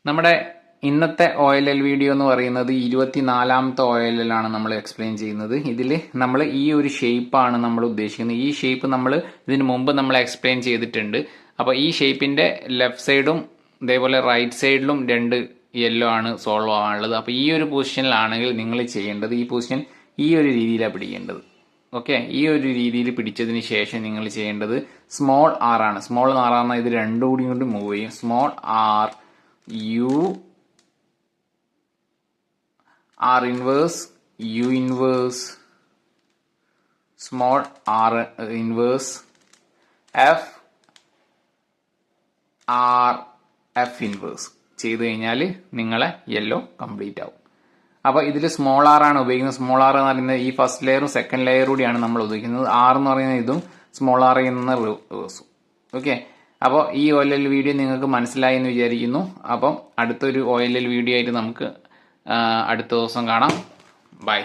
നമ്മുടെ ഇന്നത്തെ OLL video എന്ന് പറയുന്നത് 24ാമത്തെ OLL ആണ് നമ്മൾ എക്സ്പ്ലെയിൻ ചെയ്യുന്നത്. ഇതിൽ നമ്മൾ ഈ ഒരു ഷേപ്പാണ് നമ്മൾ ഉദ്ദേശിക്കുന്നത്. ഈ ഷേപ്പ് നമ്മൾ ഇതിന് മുമ്പ് നമ്മൾ എക്സ്പ്ലെയിൻ ചെയ്തിട്ടുണ്ട്. അപ്പോൾ ഈ ഷേപ്പിന്റെ ലെഫ്റ്റ് സൈഡും ഇതേപോലെ റൈറ്റ് സൈഡിലും രണ്ട് യെല്ലോ ആണ് സോൾവ് ആവാനുള്ളത്. അപ്പോൾ ഈ ഒരു പൊസിഷനിലാണെങ്കിൽ നിങ്ങൾ ചെയ്യേണ്ടത് ഈ പൊസിഷൻ ഈ ഒരു രീതിയിലാണ് പിടിക്കേണ്ടത്. ഓക്കെ, ഈ ഒരു രീതിയിൽ പിടിച്ചതിന് ശേഷം നിങ്ങൾ ചെയ്യേണ്ടത് സ്മോൾ ആർ ആണ്. സ്മോൾ ആർ ആണ് ഇത് രണ്ടും കൂടി കൊണ്ട് മൂവ് ചെയ്യും. Small R U R inverse U inverse small R inverse F R F inverse ചെയ്ത് കഴിഞ്ഞാൽ നിങ്ങളെ യെല്ലോ കംപ്ലീറ്റ് ആവും. അപ്പോൾ ഇതിൽ സ്മോൾ ആർ ആണ് ഉപയോഗിക്കുന്നത്. സ്മോൾ ആർ എന്ന് പറയുന്നത് ഈ ഫസ്റ്റ് ലെയറും സെക്കൻഡ് ലെയർ കൂടിയാണ് നമ്മൾ ഉപയോഗിക്കുന്നത്. ആർ എന്ന് പറയുന്നത് ഇതും സ്മോൾ ആർ എന്ന റിവേഴ്സും. ഓക്കെ, അപ്പോൾ ഈ OLL വീഡിയോ നിങ്ങൾക്ക് മനസ്സിലായി എന്ന് വിചാരിക്കുന്നു. അപ്പം അടുത്തൊരു OLL വീഡിയോ ആയിട്ട് നമുക്ക് അടുത്ത ദിവസം കാണാം. ബൈ.